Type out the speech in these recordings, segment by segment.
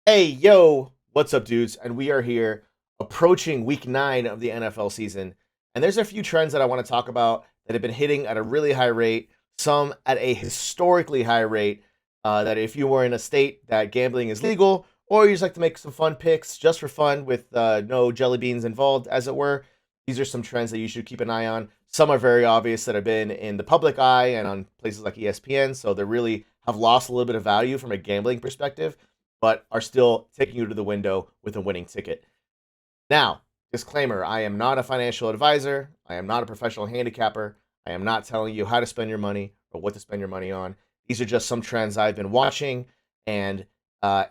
Hey, yo, what's up, dudes? And we are here approaching week 9 of the NFL season. And there's a few trends that I want to talk about that have been hitting at a really high rate, some at a historically high rate. That if you were in a state that gambling is legal, or you just like to make some fun picks just for fun with no jelly beans involved, as it were, these are some trends that you should keep an eye on. Some are very obvious that have been in the public eye and on places like ESPN, so they really have lost a little bit of value from a gambling perspective but are still taking you to the window with a winning ticket. Now, disclaimer, I am not a financial advisor. I am not a professional handicapper. I am not telling you how to spend your money or what to spend your money on. These are just some trends I've been watching and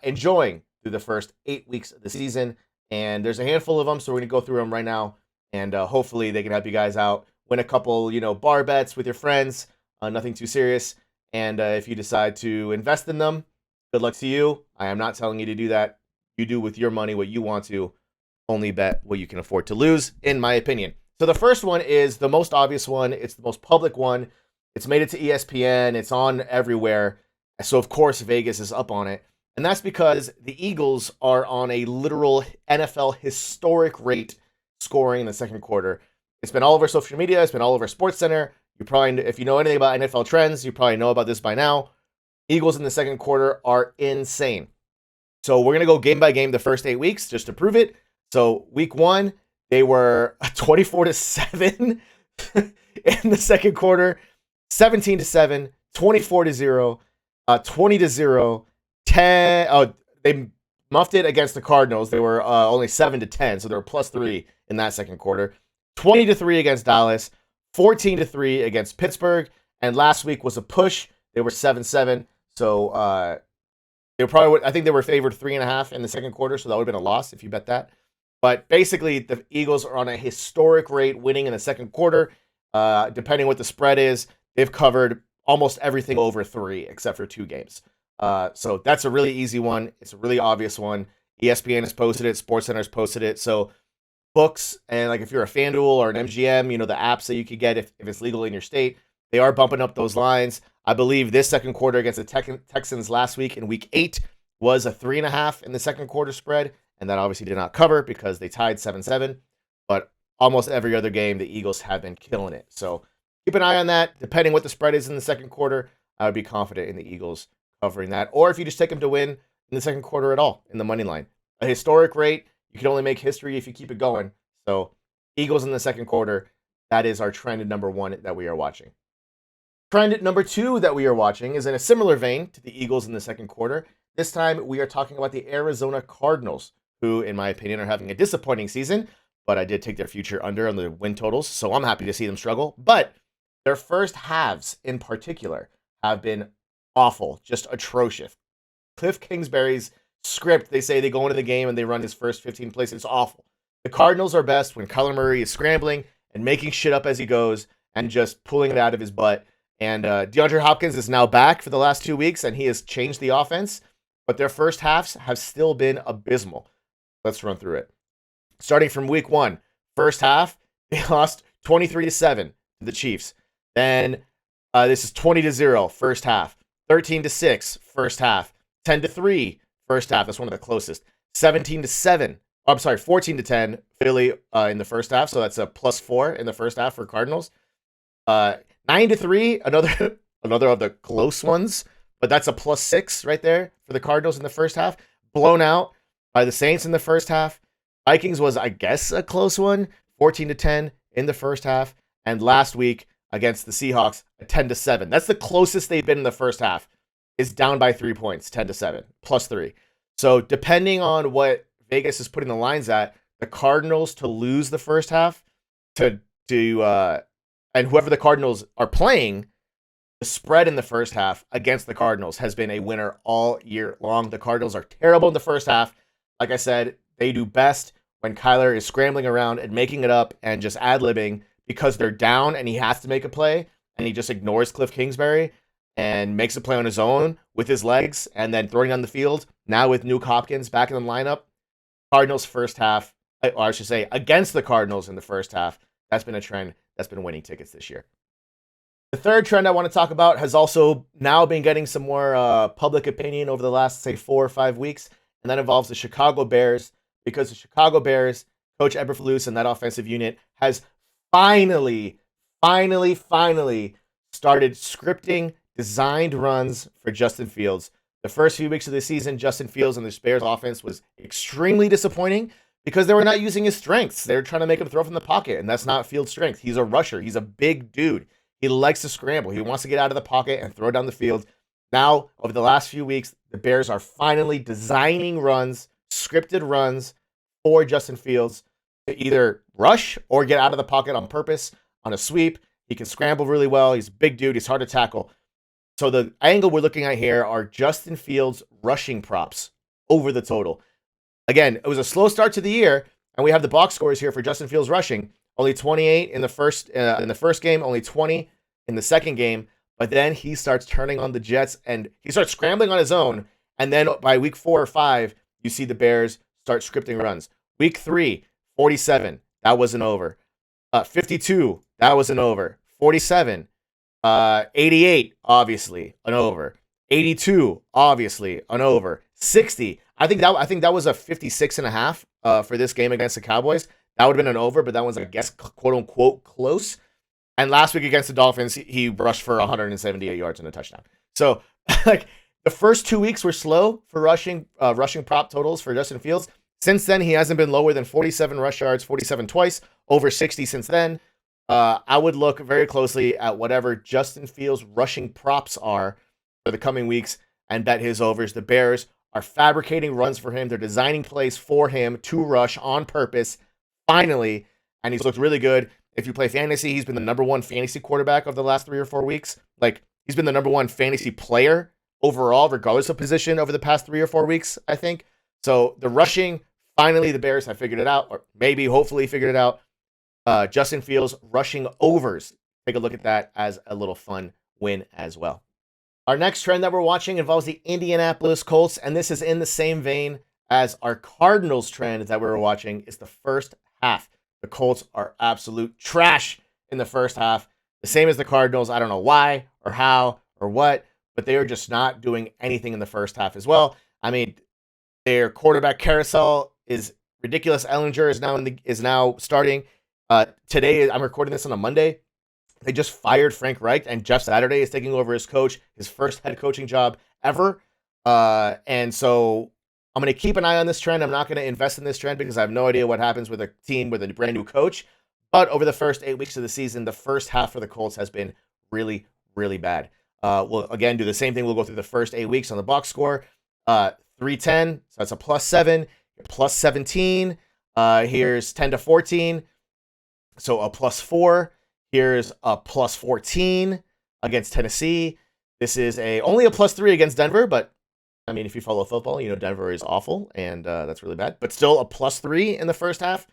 enjoying through the first 8 weeks of the season. And there's a handful of them, so we're going to go through them right now. And hopefully they can help you guys out. Win a couple, bar bets with your friends. Nothing too serious. And if you decide to invest in them, good luck to you. I am not telling you to do that. You do with your money what you want to. Only bet what you can afford to lose, in my opinion. So the first one is the most obvious one. It's the most public one. It's made it to ESPN. It's on everywhere. So, of course, Vegas is up on it. And that's because the Eagles are on a literal NFL historic rate scoring in the second quarter. It's been all over social media. It's been all over SportsCenter. You probably, if you know anything about NFL trends, you probably know about this by now. Eagles in the second quarter are insane. So we're going to go game by game the first 8 weeks just to prove it. So week 1, they were 24-7 in the second quarter, 17-7, 24-0, 20-0, 10. Oh, they muffed it against the Cardinals. They were only 7-10, so they were +3 in that second quarter. 20-3 against Dallas, 14-3 against Pittsburgh, and last week was a push. They were 7-7. So they were probably, I think they were favored 3.5 in the second quarter, so that would have been a loss if you bet that. But basically, the Eagles are on a historic rate, winning in the second quarter. Depending what the spread is, they've covered almost everything over 3, except for 2 games. So that's a really easy one. It's a really obvious one. ESPN has posted it. SportsCenter has posted it. So books, and like if you're a FanDuel or an MGM, the apps that you could get if it's legal in your state, they are bumping up those lines. I believe this second quarter against the Texans last week in week 8 was a 3.5 in the second quarter spread, and that obviously did not cover because they tied 7-7. But almost every other game, the Eagles have been killing it. So keep an eye on that. Depending what the spread is in the second quarter, I would be confident in the Eagles covering that. Or if you just take them to win in the second quarter at all in the money line. A historic rate, you can only make history if you keep it going. So Eagles in the second quarter, that is our trend number 1 that we are watching. Trend number 2 that we are watching is in a similar vein to the Eagles in the second quarter. This time we are talking about the Arizona Cardinals, who, in my opinion, are having a disappointing season, but I did take their future under on the win totals, so I'm happy to see them struggle. But their first halves in particular have been awful, just atrocious. Cliff Kingsbury's script, they say they go into the game and they run his first 15 plays. It's awful. The Cardinals are best when Kyler Murray is scrambling and making shit up as he goes and just pulling it out of his butt. And DeAndre Hopkins is now back for the last 2 weeks, and he has changed the offense. But their first halves have still been abysmal. Let's run through it. Starting from week 1, first half, they lost 23-7 to the Chiefs. Then this is 20-0 first half, 13-6 first half, 10-3 first half. That's one of the closest. 17-7. I'm sorry, 14-10 Philly in the first half. So that's a +4 in the first half for Cardinals. 9-3, another of the close ones, but that's a +6 right there for the Cardinals in the first half. Blown out by the Saints in the first half. Vikings was, I guess, a close one, 14-10 in the first half. And last week against the Seahawks, a 10-7. That's the closest they've been in the first half. Is down by 3 points, 10-7, +3. So depending on what Vegas is putting the lines at, the Cardinals to lose the first half and whoever the Cardinals are playing, the spread in the first half against the Cardinals has been a winner all year long. The Cardinals are terrible in the first half. Like I said, they do best when Kyler is scrambling around and making it up and just ad-libbing because they're down and he has to make a play and he just ignores Cliff Kingsbury and makes a play on his own with his legs and then throwing down the field. Now with Nuke Hopkins back in the lineup, Cardinals first half, or I should say against the Cardinals in the first half, that's been a trend that's been winning tickets this year. The third trend I want to talk about has also now been getting some more public opinion over the last, say, 4 or 5 weeks, and that involves the Chicago Bears, because the Chicago Bears, Coach Eberflus and that offensive unit has finally started scripting designed runs for Justin Fields. The first few weeks of the season, Justin Fields and the Bears offense was extremely disappointing because they were not using his strengths. They were trying to make him throw from the pocket, and that's not Fields' strength. He's a rusher. He's a big dude. He likes to scramble. He wants to get out of the pocket and throw down the field. Now, over the last few weeks, the Bears are finally designing runs, scripted runs for Justin Fields to either rush or get out of the pocket on purpose on a sweep. He can scramble really well. He's a big dude. He's hard to tackle. So the angle we're looking at here are Justin Fields rushing props over the total. Again, it was a slow start to the year, and we have the box scores here for Justin Fields rushing. Only 28 in the first game, only 20 in the second game. But then he starts turning on the Jets, and he starts scrambling on his own. And then by week 4 or 5, you see the Bears start scripting runs. Week 3, 47, that wasn't over. 52, that wasn't over. 47, 88, obviously, an over. 82, obviously, an over. 60, I think that was a 56.5 for this game against the Cowboys. That would have been an over, but that was, I guess, quote unquote, close. And last week against the Dolphins, he rushed for 178 yards and a touchdown. So, like, the first 2 weeks were slow for rushing prop totals for Justin Fields. Since then, he hasn't been lower than 47 rush yards, 47 twice, over 60 since then. I would look very closely at whatever Justin Fields rushing props are for the coming weeks and bet his overs. The Bears are fabricating runs for him. They're designing plays for him to rush on purpose, finally, and he's looked really good. If you play fantasy, he's been the number 1 fantasy quarterback of the last 3 or 4 weeks. Like, he's been the number 1 fantasy player overall, regardless of position, over the past 3 or 4 weeks, I think. So the rushing, finally, the Bears have figured it out, or maybe, hopefully, figured it out. Justin Fields rushing overs. Take a look at that as a little fun win as well. Our next trend that we're watching involves the Indianapolis Colts, and this is in the same vein as our Cardinals trend that we were watching. It's the first half. The Colts are absolute trash in the first half. The same as the Cardinals. I don't know why or how or what, but they are just not doing anything in the first half as well. I mean, their quarterback carousel is ridiculous. Ehlinger is now starting. Today, I'm recording this on a Monday. They just fired Frank Reich, and Jeff Saturday is taking over as coach, his first head coaching job ever. And so I'm going to keep an eye on this trend. I'm not going to invest in this trend because I have no idea what happens with a team with a brand new coach. But over the first 8 weeks of the season, the first half for the Colts has been really, really bad. We'll again do the same thing. We'll go through the first 8 weeks on the box score. 310, so that's a +7, +17. Here's 10 to 14, so a +4. Here's a +14 against Tennessee. This is only a +3 against Denver, but I mean, if you follow football, you know Denver is awful, and that's really bad. But still a +3 in the first half.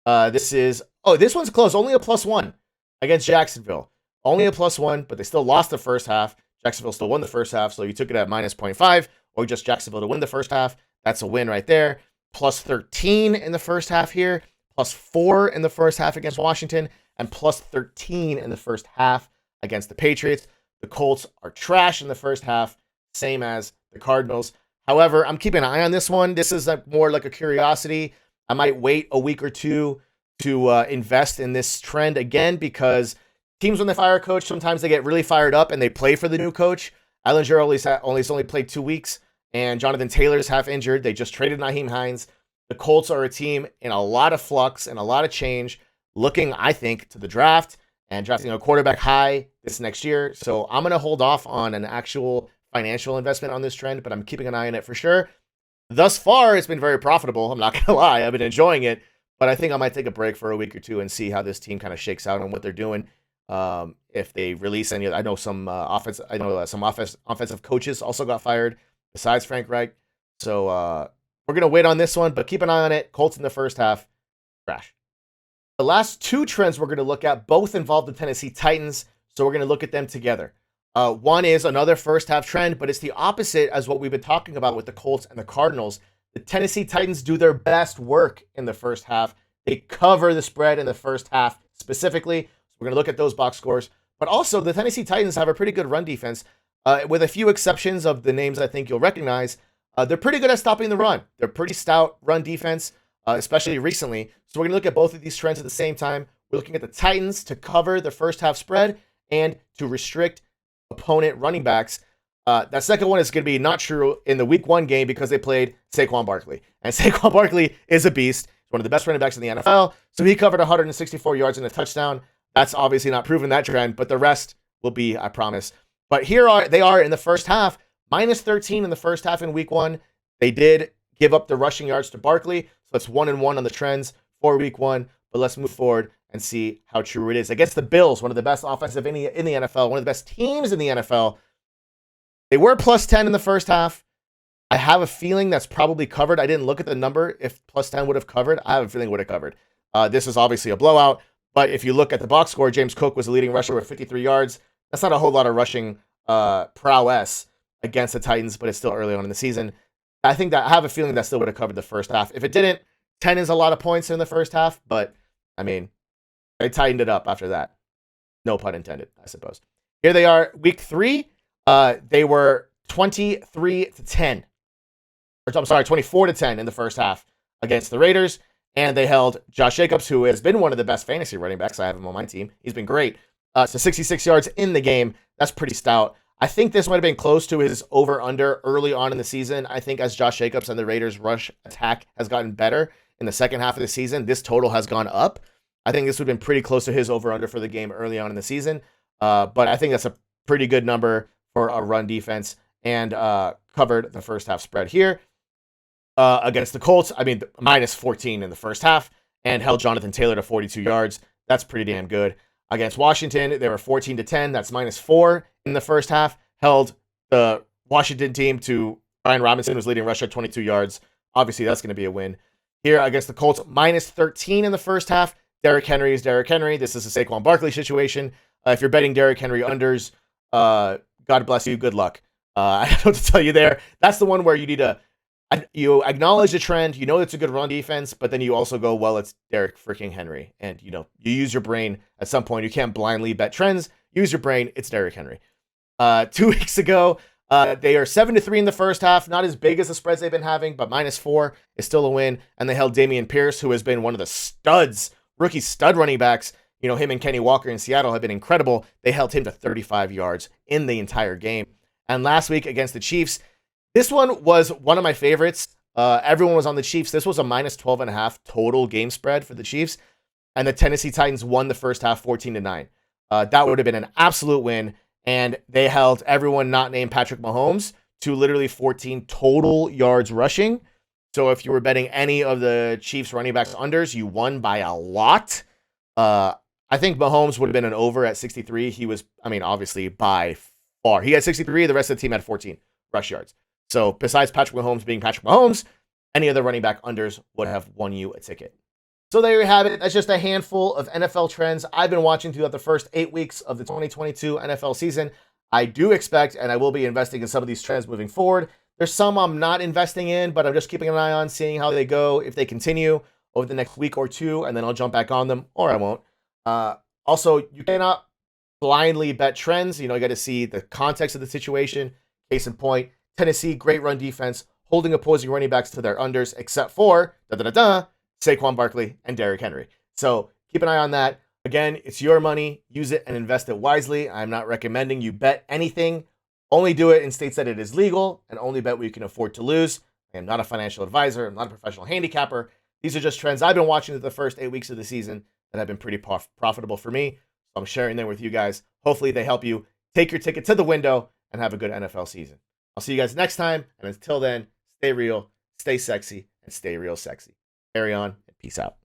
This one's close. Only a +1 against Jacksonville. Only a +1, but they still lost the first half. Jacksonville still won the first half, so you took it at -0.5, or just Jacksonville to win the first half. That's a win right there. +13 in the first half here. +4 in the first half against Washington, and +13 in the first half against the Patriots. The Colts are trash in the first half, same as the Cardinals. However, I'm keeping an eye on this one. This is more like a curiosity. I might wait a week or two to invest in this trend again, because teams, when they fire a coach, sometimes they get really fired up and they play for the new coach. Ehlinger only played 2 weeks, and Jonathan Taylor's half injured. They just traded Nyheim Hines. The Colts are a team in a lot of flux and a lot of change, looking, I think, to the draft and drafting a quarterback high this next year. So I'm going to hold off on an actual financial investment on this trend, but I'm keeping an eye on it for sure. Thus far, it's been very profitable. I'm not going to lie. I've been enjoying it, but I think I might take a break for a week or two and see how this team kind of shakes out and what they're doing. If they release any, I know some offensive coaches also got fired besides Frank Reich. So we're going to wait on this one, but keep an eye on it. Colts in the first half, trash. The last 2 trends we're going to look at both involve the Tennessee Titans, so we're going to look at them together. One is another first half trend, but it's the opposite as what we've been talking about with the Colts and the Cardinals. The Tennessee Titans do their best work in the first half. They cover the spread in the first half specifically. So we're going to look at those box scores. But also, the Tennessee Titans have a pretty good run defense, with a few exceptions of the names I think you'll recognize. they're pretty good at stopping the run. They're pretty stout run defense, especially recently. So we're going to look at both of these trends at the same time. We're looking at the Titans to cover the first half spread and to restrict opponent running backs. That second one is going to be not true in the week 1 game because they played Saquon Barkley. And Saquon Barkley is a beast. He's one of the best running backs in the NFL. So he covered 164 yards and a touchdown. That's obviously not proven that trend, but the rest will be, I promise. But they are in the first half, minus 13 in the first half in week 1. They did give up the rushing yards to Barkley. So it's 1-1 on the trends for week 1. But let's move forward and see how true it is. Against the Bills, one of the best offensive in the NFL, one of the best teams in the NFL. They were plus 10 in the first half. I have a feeling that's probably covered. I didn't look at the number. If plus 10 would have covered, I have a feeling it would have covered. This is obviously a blowout. But if you look at the box score, James Cook was the leading rusher with 53 yards. That's not a whole lot of rushing prowess against the Titans, but it's still early on in the season. I have a feeling that still would have covered the first half. If it didn't, 10 is a lot of points in the first half, but I mean, they tightened it up after that. No pun intended, I suppose. Here they are, week 3. They were 23-10. Or I'm sorry, 24-10 in the first half against the Raiders. And they held Josh Jacobs, who has been one of the best fantasy running backs. I have him on my team. He's been great. So 66 yards in the game. That's pretty stout. I think this might have been close to his over-under early on in the season. I think as Josh Jacobs and the Raiders' rush attack has gotten better in the second half of the season, this total has gone up. I think this would have been pretty close to his over-under for the game early on in the season. But I think that's a pretty good number for a run defense and covered the first half spread here. Against the Colts, I mean, minus 14 in the first half and held Jonathan Taylor to 42 yards. That's pretty damn good. Against Washington, they were 14-10. That's minus 4 in the first half. Held the Washington team to Brian Robinson, who's leading rusher at 22 yards. Obviously, that's going to be a win. Here against the Colts, minus 13 in the first half. Derrick Henry is Derrick Henry. This is a Saquon Barkley situation. If you're betting Derrick Henry unders, God bless you. Good luck. I don't know what to tell you there. That's the one where you need to you acknowledge the trend. You know it's a good run defense, but then you also go, well, it's Derrick freaking Henry. And, you use your brain at some point. You can't blindly bet trends. Use your brain. It's Derrick Henry. 2 weeks ago, they are 7-3 in the first half. Not as big as the spreads they've been having, but minus 4 is still a win. And they held Dameon Pierce, who has been one of the rookie stud running backs. Him and Kenny Walker in Seattle have been incredible. They held him to 35 yards in the entire game. And last week against the Chiefs, this one was one of my favorites. Everyone was on the Chiefs. This was a minus 12.5 total game spread for the Chiefs. And the Tennessee Titans won the first half 14-9. That would have been an absolute win. And they held everyone not named Patrick Mahomes to literally 14 total yards rushing. So if you were betting any of the Chiefs running backs unders, you won by a lot. I think Mahomes would have been an over at 63. He was, obviously by far. He had 63. The rest of the team had 14 rush yards. So besides Patrick Mahomes being Patrick Mahomes, any other running back unders would have won you a ticket. So there you have it. That's just a handful of NFL trends I've been watching throughout the first 8 weeks of the 2022 NFL season. I do expect, and I will be investing in some of these trends moving forward. There's some I'm not investing in, but I'm just keeping an eye on, seeing how they go, if they continue over the next week or two, and then I'll jump back on them, or I won't. Also, you cannot blindly bet trends. You got to see the context of the situation. Case in point, Tennessee, great run defense, holding opposing running backs to their unders, except for Saquon Barkley and Derrick Henry. So keep an eye on that. Again, it's your money. Use it and invest it wisely. I'm not recommending you bet anything. Only do it in states that it is legal, and only bet what you can afford to lose. I am not a financial advisor. I'm not a professional handicapper. These are just trends I've been watching the first 8 weeks of the season that have been pretty profitable for me. So I'm sharing them with you guys. Hopefully they help you take your ticket to the window and have a good NFL season. I'll see you guys next time. And until then, stay real, stay sexy, and stay real sexy. Carry on and peace out.